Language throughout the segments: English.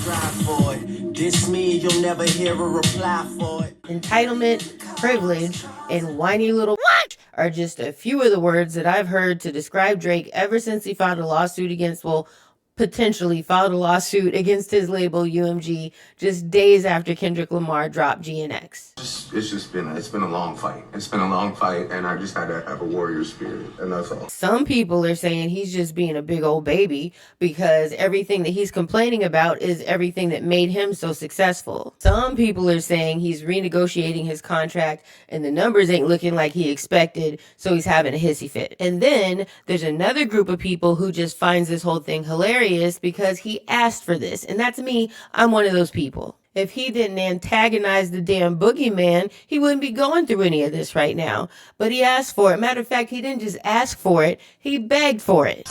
strive for it. Diss me, you'll never hear a reply for it. Entitlement, privilege, and whiny little what are just a few of the words that I've heard to describe Drake ever since he filed a lawsuit against, well, potentially filed a lawsuit against his label UMG just days after Kendrick Lamar dropped GNX. It's been a long fight. It's been a long fight, and I just had to have a warrior spirit, and that's all. Some people are saying he's just being a big old baby because everything that he's complaining about is everything that made him so successful. Some people are saying he's renegotiating his contract and the numbers ain't looking like he expected, so he's having a hissy fit. And then there's another group of people who just finds this whole thing hilarious because he asked for this. And that's me. I'm one of those people. If he didn't antagonize the damn boogeyman, he wouldn't be going through any of this right now. But he asked for it. Matter of fact, he didn't just ask for it, he begged for it.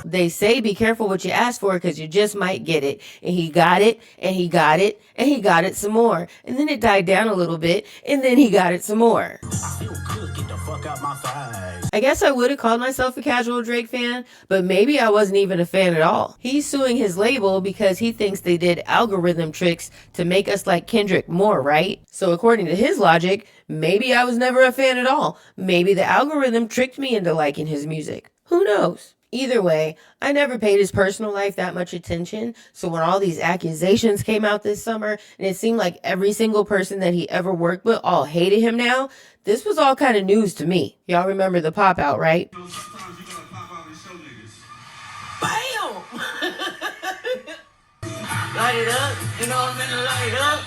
They say be careful what you ask for because you just might get it. And he got it, and he got it, and he got it some more. And then it died down a little bit, and then he got it some more. I feel good, get the fuck out my thighs. I guess I would have called myself a casual Drake fan, but maybe I wasn't even a fan at all. He's suing his label because he thinks they did algorithm tricks to make us like Kendrick more, right? So according to his logic, maybe I was never a fan at all. Maybe the algorithm tricked me into liking his music. Who knows? Either way, I never paid his personal life that much attention, so when all these accusations came out this summer, and it seemed like every single person that he ever worked with all hated him now, this was all kind of news to me. Y'all remember the pop out, right? Sometimes you gotta pop out and show niggas. Bam! Light it up, you know I'm gonna light it up.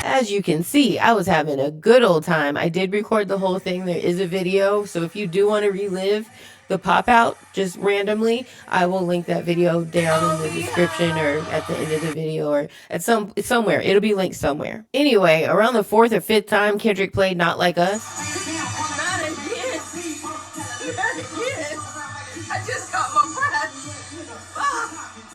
As you can see, I was having a good old time. I did record the whole thing. There is a video, so if you do want to relive the pop out just randomly, I will link that video down in the description or at the end of the video or at somewhere. It'll be linked somewhere. Anyway, around the 4th or 5th time Kendrick played Not Like Us, Not again. Not again. I just got my breath.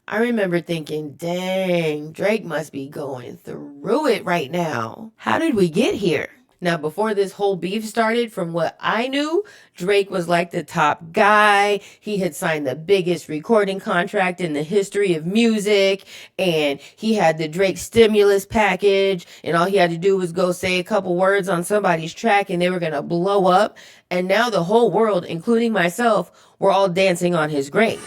I remember thinking, dang, Drake must be going through it right now. How did we get here? Now, before this whole beef started, from what I knew, Drake was like the top guy. He had signed the biggest recording contract in the history of music, and he had the Drake stimulus package, and all he had to do was go say a couple words on somebody's track, and they were going to blow up. And now the whole world, including myself, were all dancing on his grave.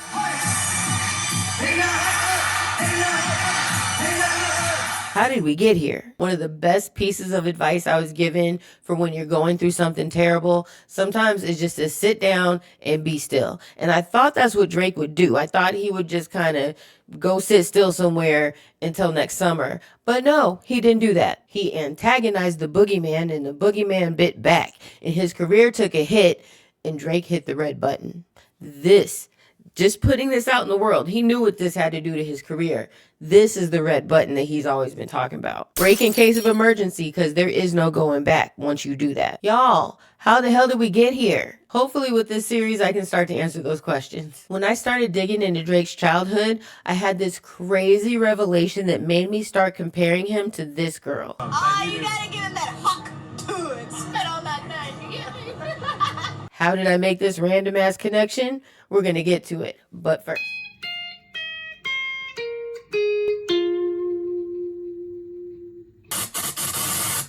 How did we get here? One of the best pieces of advice I was given for when you're going through something terrible sometimes is just to sit down and be still. And I thought that's what Drake would do. I thought he would just kind of go sit still somewhere until next summer. But no, he didn't do that. He antagonized the boogeyman, and the boogeyman bit back. And his career took a hit, and Drake hit the red button. Just putting this out in the world, he knew what this had to do to his career. This is the red button that he's always been talking about. Break in case of emergency, because there is no going back once you do that. Y'all, how the hell did we get here? Hopefully with this series, I can start to answer those questions. When I started digging into Drake's childhood, I had this crazy revelation that made me start comparing him to this girl. Oh, you gotta give him that hawk to it. Spit all that night, you get me? How did I make this random ass connection? We're gonna get to it, but first.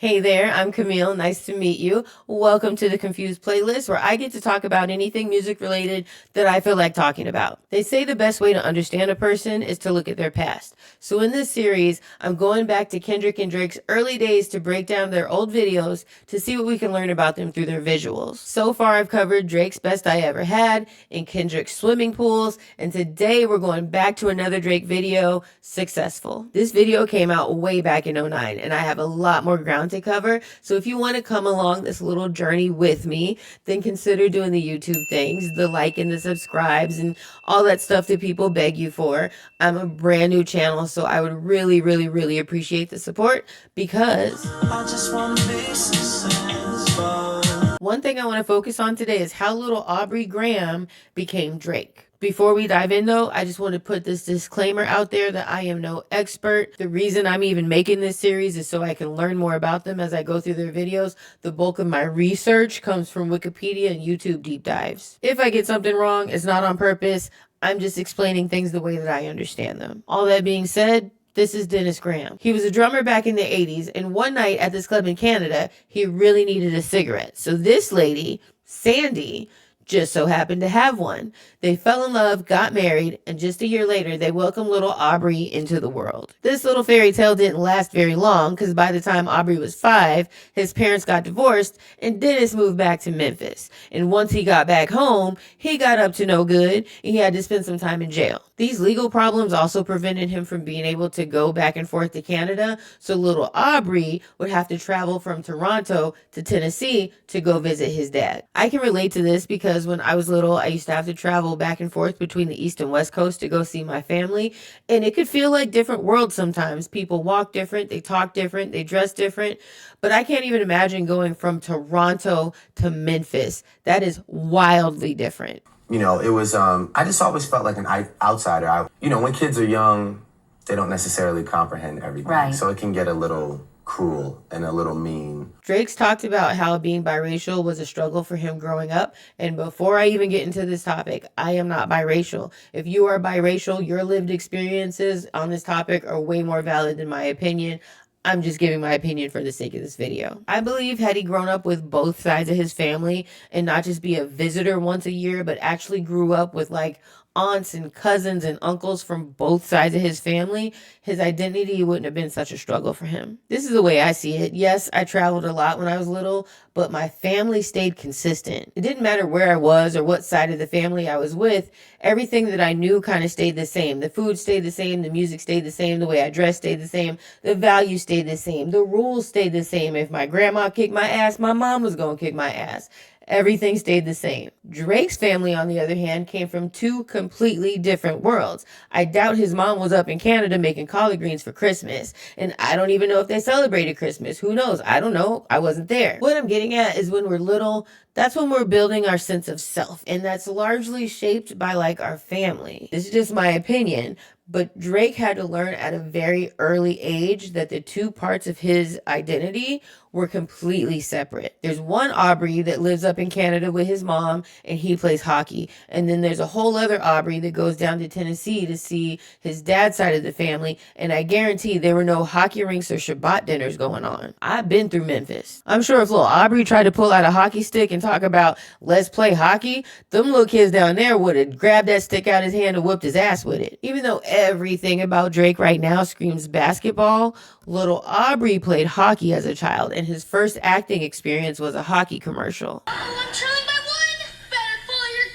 Hey there, I'm Camille. Nice to meet you. Welcome to the Confused Playlist, where I get to talk about anything music related that I feel like talking about. They say the best way to understand a person is to look at their past. So in this series, I'm going back to Kendrick and Drake's early days to break down their old videos to see what we can learn about them through their visuals. So far, I've covered Drake's Best I Ever Had and Kendrick's Swimming Pools, and today we're going back to another Drake video, Successful. This video came out way back in '09, and I have a lot more ground to cover. So if you want to come along this little journey with me, then consider doing the YouTube things, the like and the subscribes and all that stuff that people beg you for. I'm a brand new channel, so I would really, really, really appreciate the support because I just wanna be successful. One thing I want to focus on today is how little Aubrey Graham became Drake. Before we dive in though, I just want to put this disclaimer out there that I am no expert. The reason I'm even making this series is so I can learn more about them as I go through their videos. The bulk of my research comes from Wikipedia and YouTube deep dives. If I get something wrong, it's not on purpose. I'm just explaining things the way that I understand them. All that being said, this is Dennis Graham. He was a drummer back in the 80s, and one night at this club in Canada, he really needed a cigarette. So this lady, Sandy, just so happened to have one. They fell in love, got married, and just a year later, they welcomed little Aubrey into the world. This little fairy tale didn't last very long, because by the time Aubrey was 5, his parents got divorced, and Dennis moved back to Memphis. And once he got back home, he got up to no good, and he had to spend some time in jail. These legal problems also prevented him from being able to go back and forth to Canada, so little Aubrey would have to travel from Toronto to Tennessee to go visit his dad. I can relate to this because when I was little, I used to have to travel back and forth between the East and West Coast to go see my family, and it could feel like different worlds sometimes. People walk different, they talk different, they dress different, but I can't even imagine going from Toronto to Memphis. That is wildly different. You know, it was, I just always felt like an outsider. When kids are young, they don't necessarily comprehend everything. Right. So it can get a little cruel and a little mean. Drake's talked about how being biracial was a struggle for him growing up. And before I even get into this topic, I am not biracial. If you are biracial, your lived experiences on this topic are way more valid than my opinion. I'm just giving my opinion for the sake of this video. I believe had he grown up with both sides of his family and not just be a visitor once a year, but actually grew up with like aunts and cousins and uncles from both sides of his family, his identity wouldn't have been such a struggle for him. This is the way I see it. Yes, I traveled a lot when I was little, but my family stayed consistent. It didn't matter where I was or what side of the family I was with. Everything that I knew kind of stayed the same. The food stayed the same. The music stayed the same. The way I dressed stayed the same. The values stayed the same. The rules stayed the same. If my grandma kicked my ass, my mom was going to kick my ass. Everything stayed the same. Drake's family, on the other hand, came from two completely different worlds. I doubt his mom was up in Canada making collard greens for Christmas. And I don't even know if they celebrated Christmas. Who knows? I don't know. I wasn't there. What I'm getting at is when we're little, that's when we're building our sense of self. And that's largely shaped by like our family. This is just my opinion. But Drake had to learn at a very early age that the two parts of his identity were completely separate. There's one Aubrey that lives up in Canada with his mom and he plays hockey. And then there's a whole other Aubrey that goes down to Tennessee to see his dad's side of the family. And I guarantee there were no hockey rinks or Shabbat dinners going on. I've been through Memphis. I'm sure if little Aubrey tried to pull out a hockey stick and talk about let's play hockey, them little kids down there would have grabbed that stick out his hand and whooped his ass with it. Even though everything about Drake right now screams basketball, little Aubrey played hockey as a child, and his first acting experience was a hockey commercial. Oh, I'm trailing by 1. Better follow your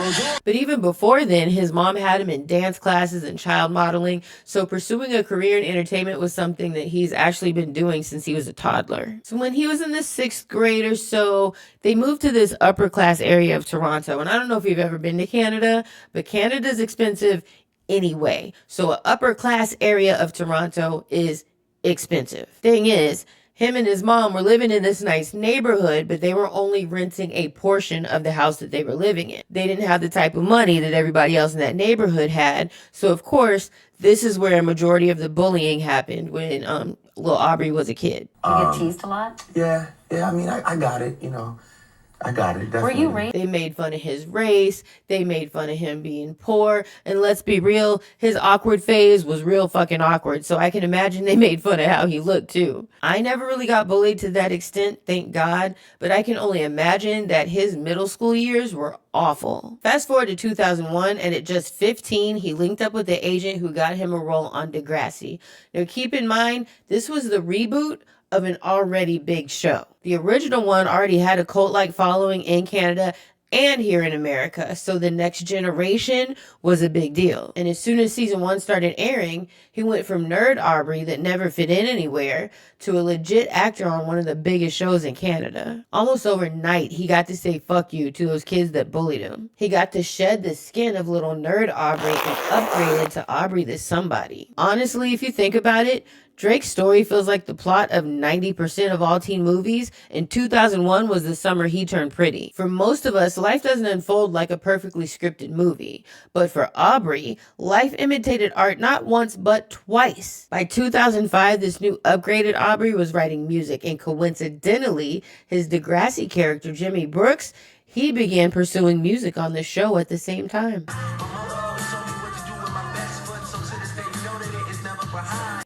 goalie. But even before then, his mom had him in dance classes and child modeling, so pursuing a career in entertainment was something that he's actually been doing since he was a toddler. So when he was in the 6th grade or so, they moved to this upper class area of Toronto. And I don't know if you've ever been to Canada, but Canada's expensive anyway. So an upper class area of Toronto is expensive. Thing is, him and his mom were living in this nice neighborhood, but they were only renting a portion of the house that they were living in. They didn't have the type of money that everybody else in that neighborhood had. So of course, this is where a majority of the bullying happened when little Aubrey was a kid. You get teased a lot? Yeah, I mean, I got it, I got it, definitely. Were you raised? They made fun of his race. They made fun of him being poor. And let's be real, his awkward phase was real fucking awkward. So I can imagine they made fun of how he looked too. I never really got bullied to that extent, thank God. But I can only imagine that his middle school years were awful. Fast forward to 2001, and at just 15, he linked up with the agent who got him a role on Degrassi. Now keep in mind, this was the reboot of an already big show. The original one already had a cult-like following in Canada and here in America, so the next generation was a big deal. And as soon as season 1 started airing, he went from nerd Aubrey that never fit in anywhere to a legit actor on one of the biggest shows in Canada. Almost overnight, he got to say fuck you to those kids that bullied him. He got to shed the skin of little nerd Aubrey and upgraded to Aubrey the somebody. Honestly, if you think about it, Drake's story feels like the plot of 90% of all teen movies, and 2001 was the summer he turned pretty. For most of us, life doesn't unfold like a perfectly scripted movie. But for Aubrey, life imitated art not once but twice. By 2005, this new upgraded Aubrey was writing music, and coincidentally, his Degrassi character, Jimmy Brooks, he began pursuing music on the show at the same time.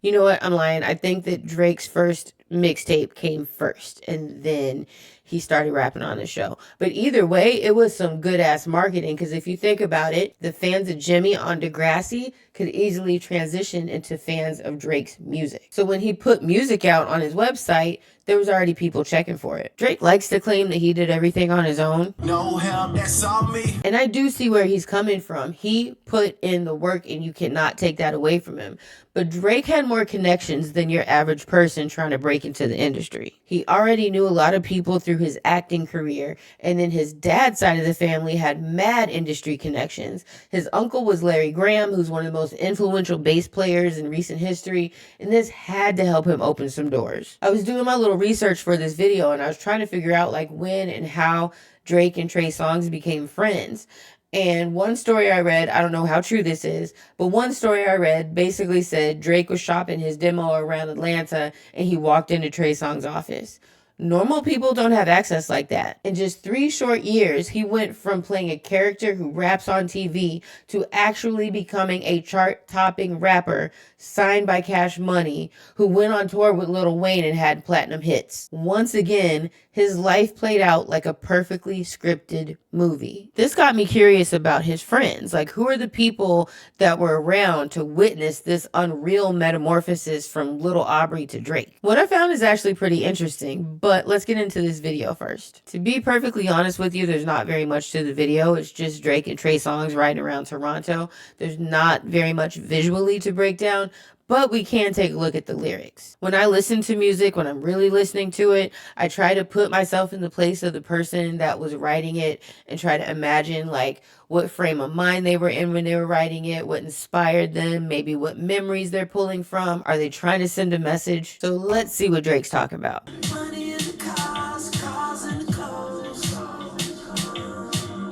You know what? I'm lying. I think that Drake's first mixtape came first, and then he started rapping on the show. But either way, it was some good ass marketing, because if you think about it, the fans of Jimmy on Degrassi could easily transition into fans of Drake's music. So when he put music out on his website, there was already people checking for it. Drake likes to claim that he did everything on his own. No help, that's all me. And I do see where he's coming from. He put in the work, and you cannot take that away from him. But Drake had more connections than your average person trying to break into the industry. He already knew a lot of people through his acting career, and then his dad's side of the family had mad industry connections. His uncle was Larry Graham, who's one of the most influential bass players in recent history, and this had to help him open some doors. I was doing my little research for this video, and I was trying to figure out like when and how Drake and Trey Songz became friends. And one story I read, I don't know how true this is, but one story I read basically said Drake was shopping his demo around Atlanta and he walked into Trey Songz' office. Normal people don't have access like that. In just 3 short years, he went from playing a character who raps on TV to actually becoming a chart-topping rapper signed by Cash Money, who went on tour with Lil Wayne and had platinum hits. Once again, his life played out like a perfectly scripted movie. This got me curious about his friends. Like, who are the people that were around to witness this unreal metamorphosis from little Aubrey to Drake? What I found is actually pretty interesting, but let's get into this video first. To be perfectly honest with you, there's not very much to the video. It's just Drake and Trey Songz riding around Toronto. There's not very much visually to break down, but we can take a look at the lyrics. When I listen to music, when I'm really listening to it, I try to put myself in the place of the person that was writing it and try to imagine like what frame of mind they were in when they were writing it, what inspired them, maybe what memories they're pulling from. Are they trying to send a message? So let's see what Drake's talking about. Money in the cars, cars in the clothes,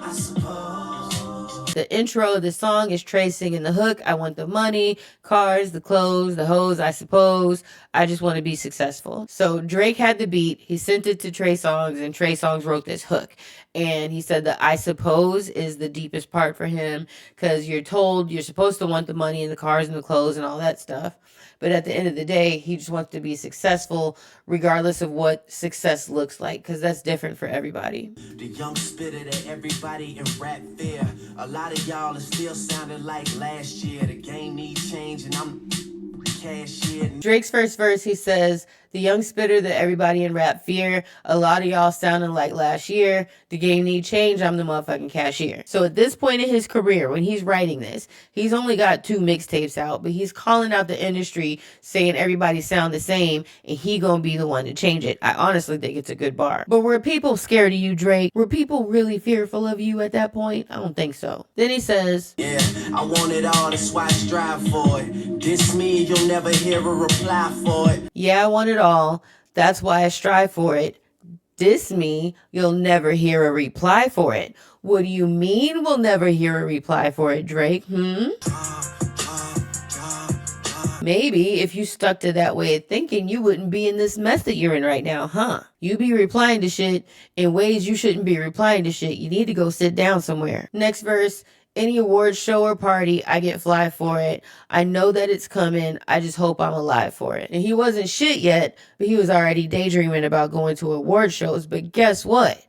I suppose. The intro of the song is Trey singing the hook. I want the money, cars, the clothes, the hoes, I suppose. I just want to be successful. So Drake had the beat. He sent it to Trey Songz, and Trey Songz wrote this hook. And he said that I suppose is the deepest part for him, because you're told you're supposed to want the money and the cars and the clothes and all that stuff. But at the end of the day, he just wants to be successful regardless of what success looks like, because that's different for everybody. The young spitter that everybody in rap fear. A lot of y'all is still sounding like last year. The game needs change and I'm cashier. Drake's first verse, he says, the young spitter that everybody in rap fear. A lot of y'all sounding like last year. The game need change. I'm the motherfucking cashier. So at this point in his career, when he's writing this, he's only got 2 mixtapes out, but he's calling out the industry, saying everybody sound the same, and he gonna be the one to change it. I honestly think it's a good bar. But were people scared of you, Drake? Were people really fearful of you at that point? I don't think so. Then he says, yeah, I want it all, that's why I strive for it. Diss me, you'll never hear a reply for it. Yeah, I want it all. That's why I strive for it. Diss me, you'll never hear a reply for it. What do you mean we'll never hear a reply for it, Drake? Maybe if you stuck to that way of thinking, you wouldn't be in this mess that you're in right now, huh? You be replying to shit in ways you shouldn't be replying to shit. You need to go sit down somewhere. Next verse. Any award show or party, I get fly for it. I know that it's coming. I just hope I'm alive for it. And he wasn't shit yet, but he was already daydreaming about going to award shows. But guess what?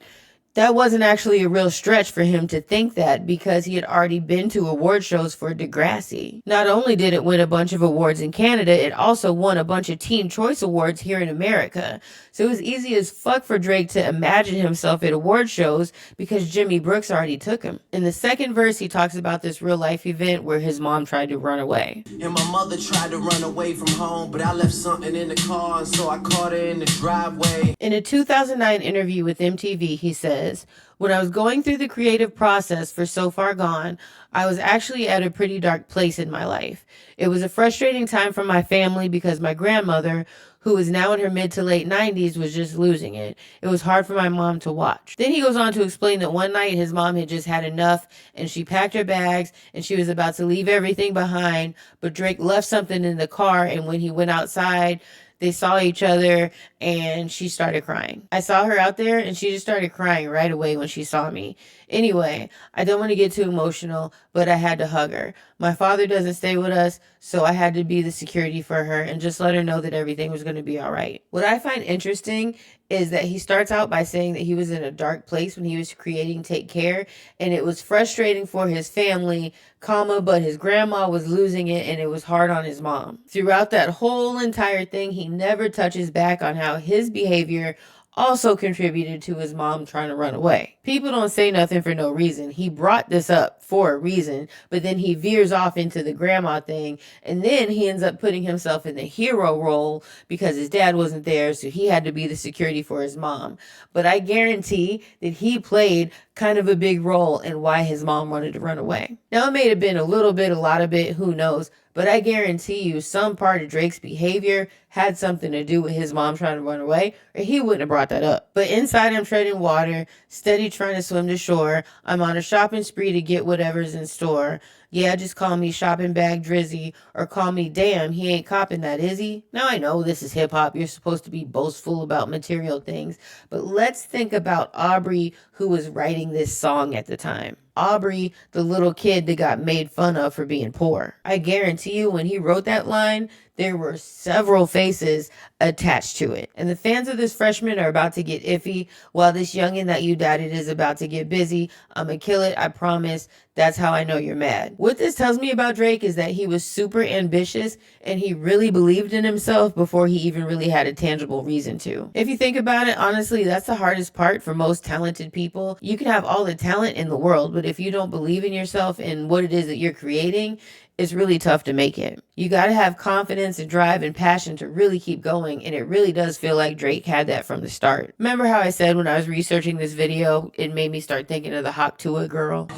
That wasn't actually a real stretch for him to think that, because he had already been to award shows for Degrassi. Not only did it win a bunch of awards in Canada, it also won a bunch of Teen Choice Awards here in America. So it was easy as fuck for Drake to imagine himself at award shows because Jimmy Brooks already took him. In the second verse, he talks about this real life event where his mom tried to run away. And my mother tried to run away from home, but I left something in the car, and so I caught her in the driveway. In a 2009 interview with MTV, he said, says, when I was going through the creative process for So Far Gone, I was actually at a pretty dark place in my life. It was a frustrating time for my family because my grandmother, who is now in her mid to late 90s, was just losing it. It was hard for my mom to watch. Then he goes on to explain that one night his mom had just had enough and she packed her bags and she was about to leave everything behind, but Drake left something in the car, and when he went outside, they saw each other and she started crying. I saw her out there and she just started crying right away when she saw me. Anyway, I don't want to get too emotional, but I had to hug her. My father doesn't stay with us, so I had to be the security for her and just let her know that everything was going to be all right. What I find interesting is that he starts out by saying that he was in a dark place when he was creating Take Care, and it was frustrating for his family, but his grandma was losing it and it was hard on his mom. Throughout that whole entire thing, he never touches back on how his behavior also contributed to his mom trying to run away. People don't say nothing for no reason. He brought this up for a reason, but then he veers off into the grandma thing, and then he ends up putting himself in the hero role because his dad wasn't there, so he had to be the security for his mom. But I guarantee that he played kind of a big role in why his mom wanted to run away. Now, it may have been a little bit, a lot of it, who knows, but I guarantee you some part of Drake's behavior had something to do with his mom trying to run away, or he wouldn't have brought that up. But inside, I'm treading water, steady trying to swim to shore. I'm on a shopping spree to get whatever's in store. Yeah, just call me shopping bag Drizzy, or call me damn, he ain't copping that, is he? Now I know this is hip hop. You're supposed to be boastful about material things, but let's think about Aubrey, who was writing this song at the time. Aubrey, the little kid that got made fun of for being poor. I guarantee you when he wrote that line, there were several faces attached to it. And the fans of this freshman are about to get iffy, while this youngin' that you doubted is about to get busy. I'ma kill it, I promise. That's how I know you're mad. What this tells me about Drake is that he was super ambitious and he really believed in himself before he even really had a tangible reason to. If you think about it, honestly, that's the hardest part for most talented people. You can have all the talent in the world, but if you don't believe in yourself and what it is that you're creating, it's really tough to make it. You got to have confidence and drive and passion to really keep going, and it really does feel like Drake had that from the start. Remember how I said when I was researching this video, it made me start thinking of the Tuah girl?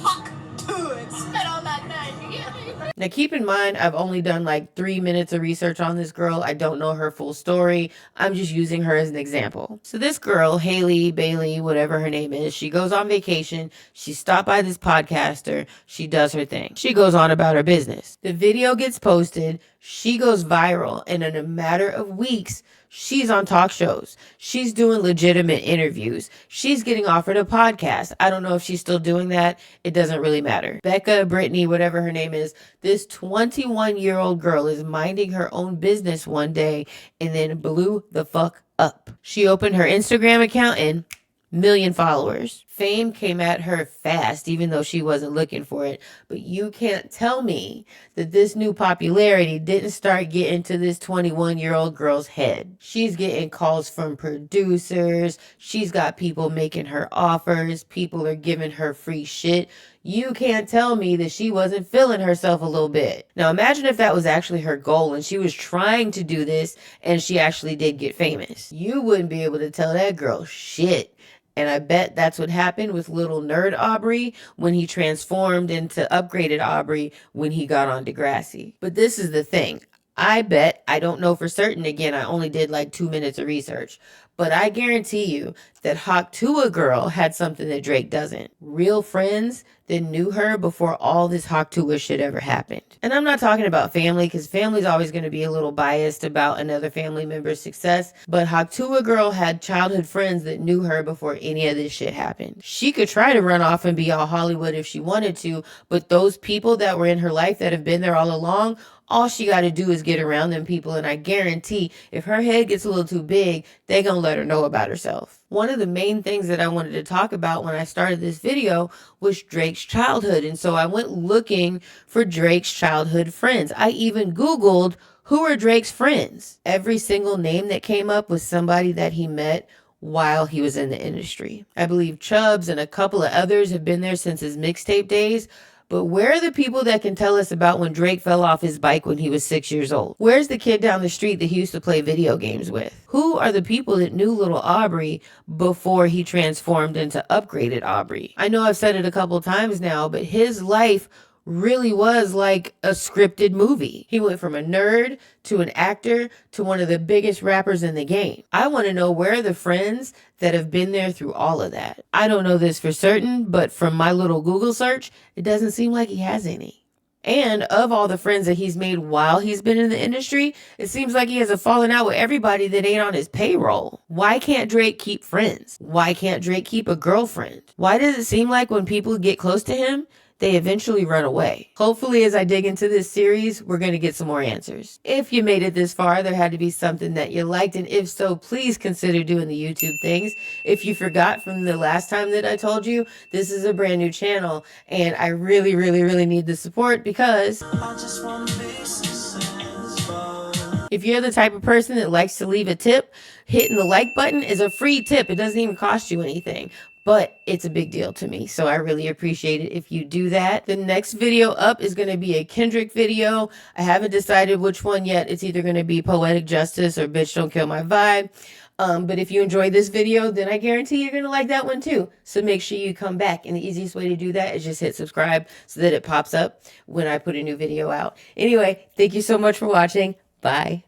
Spit on that name, you get me? Now keep in mind, I've only done like 3 minutes of research on this girl. I don't know her full story. I'm just using her as an example. So this girl, Haley, Bailey, whatever her name is, she goes on vacation. She stopped by this podcaster. She does her thing. She goes on about her business. The video gets posted. She goes viral. And in a matter of weeks, she's on talk shows. She's doing legitimate interviews. She's getting offered a podcast. I don't know if she's still doing that. It doesn't really matter. Becca, Brittany, whatever her name is, this 21-year-old girl is minding her own business one day and then blew the fuck up. She opened her Instagram account and million followers. Fame came at her fast, even though she wasn't looking for it. But you can't tell me that this new popularity didn't start getting to this 21-year-old girl's head. She's getting calls from producers. She's got people making her offers. People are giving her free shit. You can't tell me that she wasn't feeling herself a little bit. Now imagine if that was actually her goal and she was trying to do this and she actually did get famous. You wouldn't be able to tell that girl shit. And I bet that's what happened with little nerd Aubrey when he transformed into upgraded Aubrey when he got on Degrassi. But this is the thing. I bet, I don't know for certain, again, I only did like 2 minutes of research, but I guarantee you that Tuah girl had something that Drake doesn't. Real friends that knew her before all this Tuah shit ever happened. And I'm not talking about family, because family's always going to be a little biased about another family member's success, but Tuah girl had childhood friends that knew her before any of this shit happened. She could try to run off and be all Hollywood if she wanted to, but those people that were in her life that have been there all along, all she got to do is get around them people, and I guarantee if her head gets a little too big, they gonna let her know about herself. One of the main things that I wanted to talk about when I started this video was Drake's childhood, and so I went looking for Drake's childhood friends. I even Googled who are Drake's friends. Every single name that came up was somebody that he met while he was in the industry. I believe Chubbs and a couple of others have been there since his mixtape days, But where are the people that can tell us about when Drake fell off his bike when he was 6 years old? Where's the kid down the street that he used to play video games with? Who are the people that knew little Aubrey before he transformed into upgraded Aubrey? I know I've said it a couple times now, but his life really was like a scripted movie. He went from a nerd to an actor to one of the biggest rappers in the game. I want to know where are the friends that have been there through all of that. I don't know this for certain, but from my little Google search, it doesn't seem like he has any. And of all the friends that he's made while he's been in the industry, it seems like he has a falling out with everybody that ain't on his payroll. Why can't Drake keep friends? Why can't Drake keep a girlfriend? Why does it seem like when people get close to him, they eventually run away? Hopefully, as I dig into this series, we're going to get some more answers. If you made it this far, there had to be something that you liked, and if so, please consider doing the YouTube things. If you forgot from the last time that I told you, this is a brand new channel, and I really, really, really need the support because if you're the type of person that likes to leave a tip, hitting the like button is a free tip. It doesn't even cost you anything. But it's a big deal to me, so I really appreciate it if you do that. The next video up is going to be a Kendrick video. I haven't decided which one yet. It's either going to be Poetic Justice or Bitch Don't Kill My Vibe. But if you enjoyed this video, then I guarantee you're going to like that one too. So make sure you come back. And the easiest way to do that is just hit subscribe so that it pops up when I put a new video out. Anyway, thank you so much for watching. Bye.